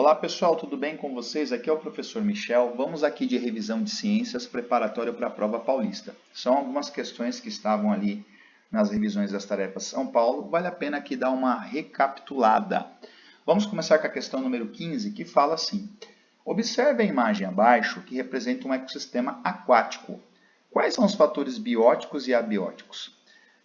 Olá pessoal, tudo bem com vocês? Aqui é o professor Michel. Vamos aqui de revisão de ciências preparatório para a prova paulista. São algumas questões que estavam ali nas revisões das tarefas São Paulo. Vale a pena aqui dar uma recapitulada. Vamos começar com a questão número 15, que fala assim. Observe a imagem abaixo que representa um ecossistema aquático. Quais são os fatores bióticos e abióticos?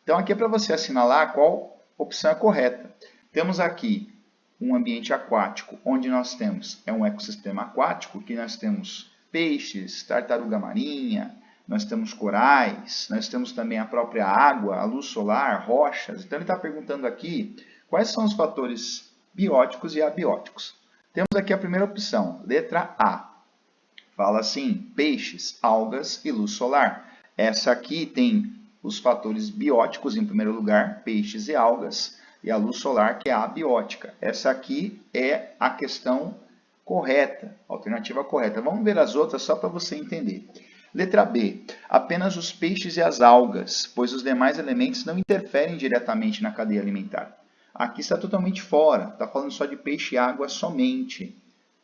Então aqui é para você assinalar qual opção é correta. Temos aqui um ambiente aquático, onde nós temos um ecossistema aquático, que nós temos peixes, tartaruga marinha, nós temos corais, nós temos também a própria água, a luz solar, rochas. Então ele está perguntando aqui quais são os fatores bióticos e abióticos. Temos aqui a primeira opção, letra A. Fala assim, peixes, algas e luz solar. Essa aqui tem os fatores bióticos em primeiro lugar, peixes e algas, e a luz solar, que é a abiótica. Essa aqui é a questão correta, a alternativa correta. Vamos ver as outras só para você entender. Letra B. Apenas os peixes e as algas, pois os demais elementos não interferem diretamente na cadeia alimentar. Aqui está totalmente fora, está falando só de peixe e água somente.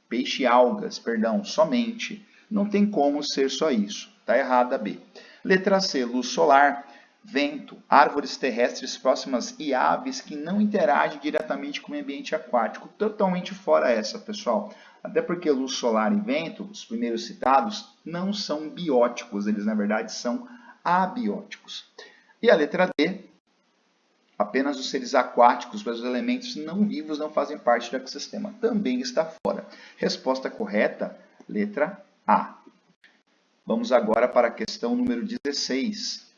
Peixe e algas, perdão, somente. Não tem como ser só isso. Está errada a B. Letra C. Luz solar. Vento, árvores terrestres próximas e aves que não interagem diretamente com o ambiente aquático. Totalmente fora essa, pessoal. Até porque luz solar e vento, os primeiros citados, não são bióticos, eles na verdade são abióticos. E a letra D, apenas os seres aquáticos, mas os elementos não vivos não fazem parte do ecossistema. Também está fora. Resposta correta, letra A. Vamos agora para a questão número 16.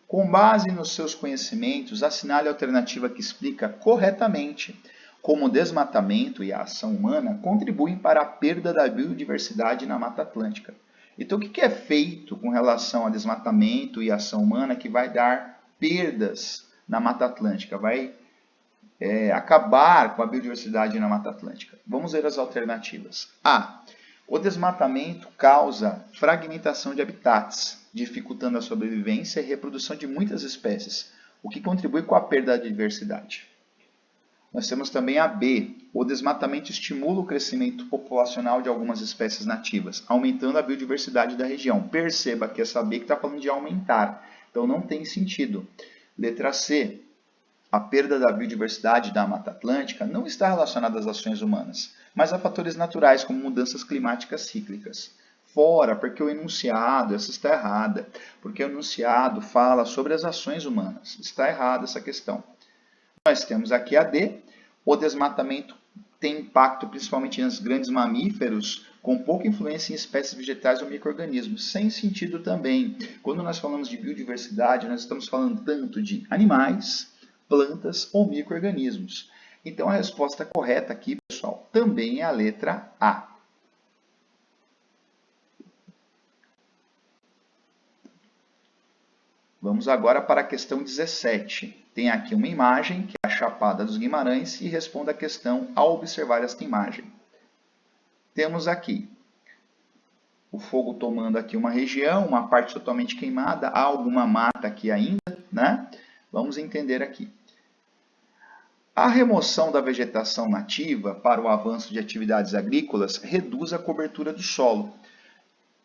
Com base nos seus conhecimentos, assinale a alternativa que explica corretamente como o desmatamento e a ação humana contribuem para a perda da biodiversidade na Mata Atlântica. Então, o que é feito com relação ao desmatamento e a ação humana que vai dar perdas na Mata Atlântica? Vai acabar com a biodiversidade na Mata Atlântica. Vamos ver as alternativas. A. O desmatamento causa fragmentação de habitats, dificultando a sobrevivência e reprodução de muitas espécies, o que contribui com a perda da diversidade. Nós temos também a B. O desmatamento estimula o crescimento populacional de algumas espécies nativas, aumentando a biodiversidade da região. Perceba que essa B que está falando de aumentar, então não tem sentido. Letra C. A perda da biodiversidade da Mata Atlântica não está relacionada às ações humanas, mas a fatores naturais como mudanças climáticas cíclicas. Fora, porque o enunciado, essa está errada, porque o enunciado fala sobre as ações humanas. Está errada essa questão. Nós temos aqui a D. O desmatamento tem impacto principalmente nos grandes mamíferos, com pouca influência em espécies vegetais ou micro-organismos. Sem sentido também. Quando nós falamos de biodiversidade, nós estamos falando tanto de animais, plantas ou micro-organismos. Então a resposta correta aqui, pessoal, também é a letra A. Vamos agora para a questão 17. Tem aqui uma imagem, que é a Chapada dos Guimarães, e responda a questão ao observar esta imagem. Temos aqui o fogo tomando aqui uma região, uma parte totalmente queimada, há alguma mata aqui ainda, né? Vamos entender aqui. A remoção da vegetação nativa para o avanço de atividades agrícolas reduz a cobertura do solo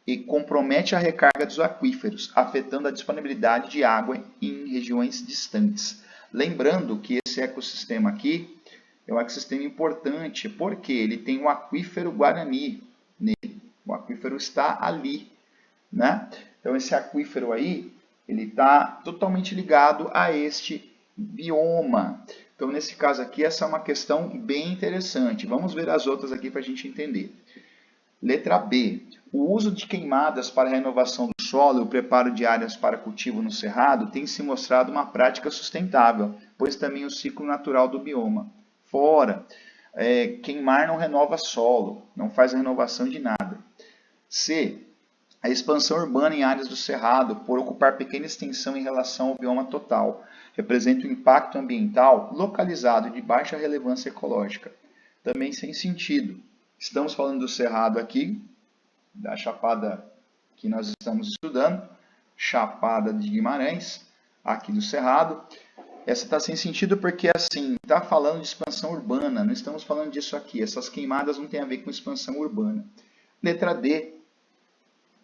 e compromete a recarga dos aquíferos, afetando a disponibilidade de água em regiões distantes. Lembrando que esse ecossistema aqui é um ecossistema importante, porque ele tem um aquífero Guarani nele. O aquífero está ali, né? Então esse aquífero aí, ele está totalmente ligado a este bioma. Então nesse caso aqui, essa é uma questão bem interessante. Vamos ver as outras aqui para a gente entender. Letra B. O uso de queimadas para a renovação do solo e o preparo de áreas para cultivo no cerrado tem se mostrado uma prática sustentável, pois também o ciclo natural do bioma. Fora, queimar não renova solo, não faz a renovação de nada. C. A expansão urbana em áreas do cerrado, por ocupar pequena extensão em relação ao bioma total, representa um impacto ambiental localizado de baixa relevância ecológica. Também sem sentido. Estamos falando do cerrado aqui, da chapada que nós estamos estudando, Chapada de Guimarães, aqui do cerrado. Essa está sem sentido porque, assim, está falando de expansão urbana, não estamos falando disso aqui. Essas queimadas não têm a ver com expansão urbana. Letra D,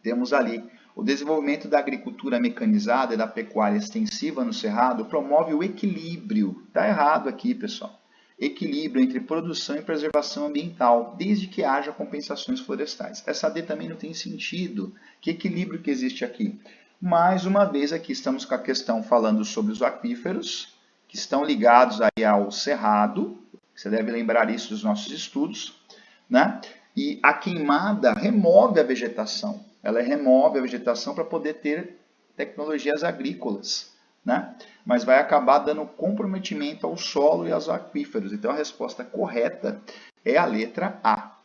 temos ali, o desenvolvimento da agricultura mecanizada e da pecuária extensiva no Cerrado promove o equilíbrio. Está errado aqui, pessoal. Equilíbrio entre produção e preservação ambiental, desde que haja compensações florestais. Essa D também não tem sentido. Que equilíbrio que existe aqui? Mais uma vez, aqui estamos com a questão falando sobre os aquíferos, que estão ligados aí ao cerrado. Você deve lembrar isso dos nossos estudos, né? E a queimada remove a vegetação. Ela remove a vegetação para poder ter tecnologias agrícolas, né? Mas vai acabar dando comprometimento ao solo e aos aquíferos. Então a resposta correta é a letra A.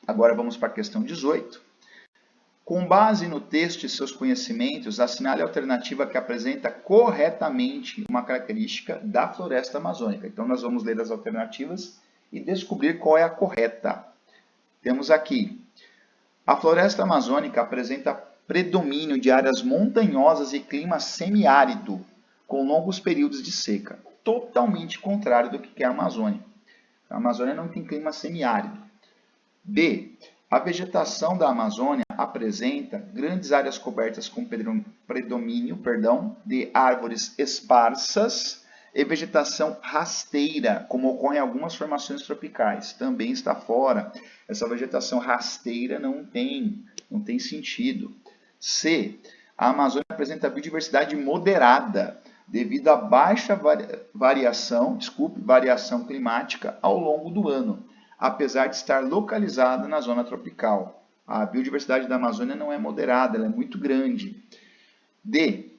Agora vamos para a questão 18. Com base no texto e seus conhecimentos, assinale a alternativa que apresenta corretamente uma característica da floresta amazônica. Então nós vamos ler as alternativas e descobrir qual é a correta. Temos aqui, a floresta amazônica apresenta predomínio de áreas montanhosas e clima semiárido, com longos períodos de seca. Totalmente contrário do que é a Amazônia. A Amazônia não tem clima semiárido. B. A vegetação da Amazônia apresenta grandes áreas cobertas com predomínio de árvores esparsas e vegetação rasteira, como ocorre em algumas formações tropicais. Também está fora. Essa vegetação rasteira não tem sentido. C. A Amazônia apresenta biodiversidade moderada, devido à baixa variação climática ao longo do ano, apesar de estar localizada na zona tropical. A biodiversidade da Amazônia não é moderada, ela é muito grande. D.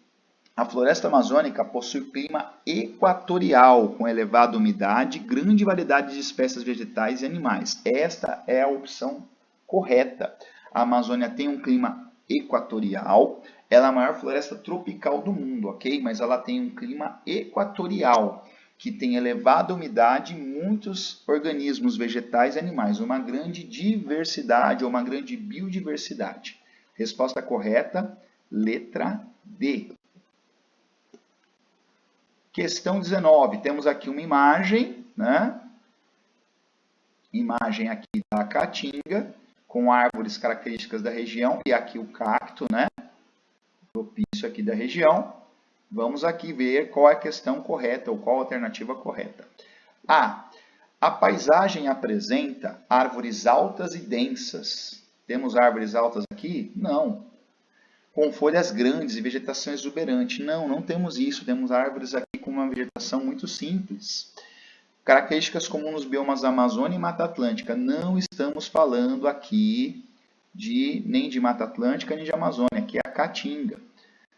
A floresta amazônica possui clima equatorial, com elevada umidade e grande variedade de espécies vegetais e animais. Esta é a opção correta. A Amazônia tem um clima equatorial, ela é a maior floresta tropical do mundo, ok? Mas ela tem um clima equatorial, que tem elevada umidade e muitos organismos vegetais e animais. Uma grande diversidade ou uma grande biodiversidade. Resposta correta, letra D. Questão 19, temos aqui uma imagem, né? Imagem aqui da caatinga, com árvores características da região, e aqui o cacto, né? Propício aqui da região. Vamos aqui ver qual é a questão correta, ou qual a alternativa correta. A. A paisagem apresenta árvores altas e densas. Temos árvores altas aqui? Não. Com folhas grandes e vegetação exuberante. Não, não temos isso. Temos árvores aqui com uma vegetação muito simples. Características comuns nos biomas da Amazônia e Mata Atlântica. Não estamos falando aqui nem de Mata Atlântica nem de Amazônia. Aqui é a caatinga.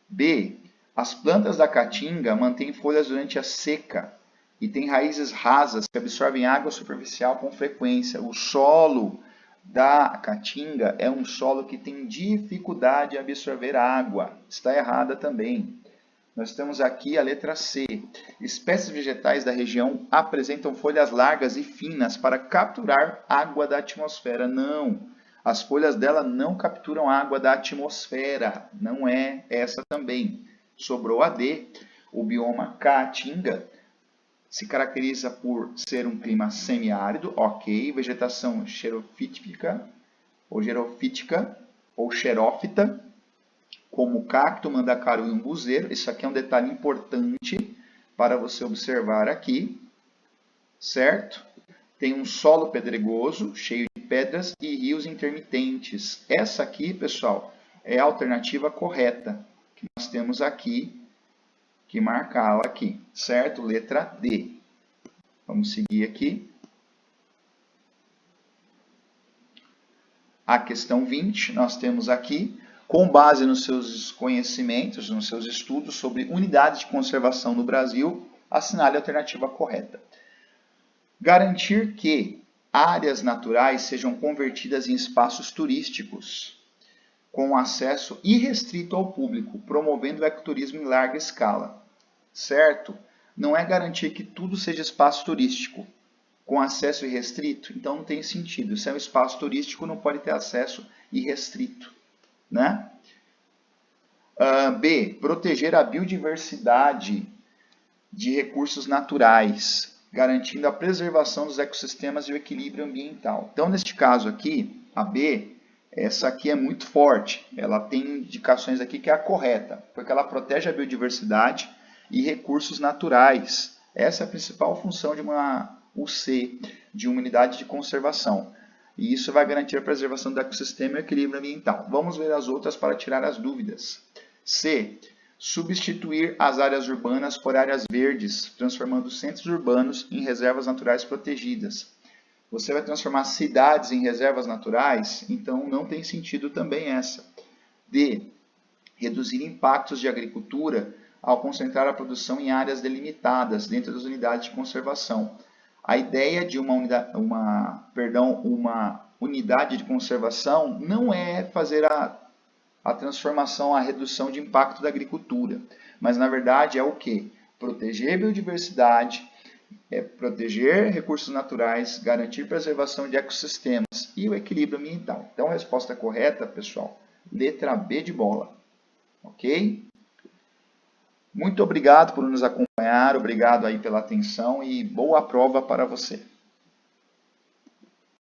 B. As plantas da caatinga mantêm folhas durante a seca e têm raízes rasas que absorvem água superficial com frequência. O solo da caatinga é um solo que tem dificuldade em absorver água. Está errada também. Nós temos aqui a letra C. Espécies vegetais da região apresentam folhas largas e finas para capturar água da atmosfera. Não, as folhas dela não capturam água da atmosfera. Não é essa também. Sobrou a D. O bioma caatinga se caracteriza por ser um clima semiárido, ok, vegetação xerófita ou xerófita, como cacto, mandacaru e umbuzeiro. Isso aqui é um detalhe importante para você observar aqui, certo? Tem um solo pedregoso, cheio de pedras e rios intermitentes. Essa aqui, pessoal, é a alternativa correta que nós temos aqui que marcá-la aqui, certo? Letra D. Vamos seguir aqui. A questão 20, nós temos aqui, com base nos seus conhecimentos, nos seus estudos sobre unidades de conservação no Brasil, assinale a alternativa correta. Garantir que áreas naturais sejam convertidas em espaços turísticos, com acesso irrestrito ao público, promovendo o ecoturismo em larga escala. Certo? Não é garantir que tudo seja espaço turístico, com acesso irrestrito, então não tem sentido. Se é um espaço turístico, não pode ter acesso irrestrito, né? B, proteger a biodiversidade de recursos naturais, garantindo a preservação dos ecossistemas e o equilíbrio ambiental. Então, neste caso aqui, a B, essa aqui é muito forte. Ela tem indicações aqui que é a correta, porque ela protege a biodiversidade e recursos naturais. Essa é a principal função de uma UC, de uma unidade de conservação. E isso vai garantir a preservação do ecossistema e o equilíbrio ambiental. Vamos ver as outras para tirar as dúvidas. C. Substituir as áreas urbanas por áreas verdes, transformando centros urbanos em reservas naturais protegidas. Você vai transformar cidades em reservas naturais? Então não tem sentido também essa. D. Reduzir impactos de agricultura ao concentrar a produção em áreas delimitadas dentro das unidades de conservação. A ideia de uma unidade de conservação não é fazer a transformação, a redução de impacto da agricultura, mas na verdade é o quê? Proteger a biodiversidade, proteger recursos naturais, garantir preservação de ecossistemas e o equilíbrio ambiental. Então a resposta correta, pessoal, letra B de bola. Ok? Muito obrigado por nos acompanhar, obrigado aí pela atenção e boa prova para você.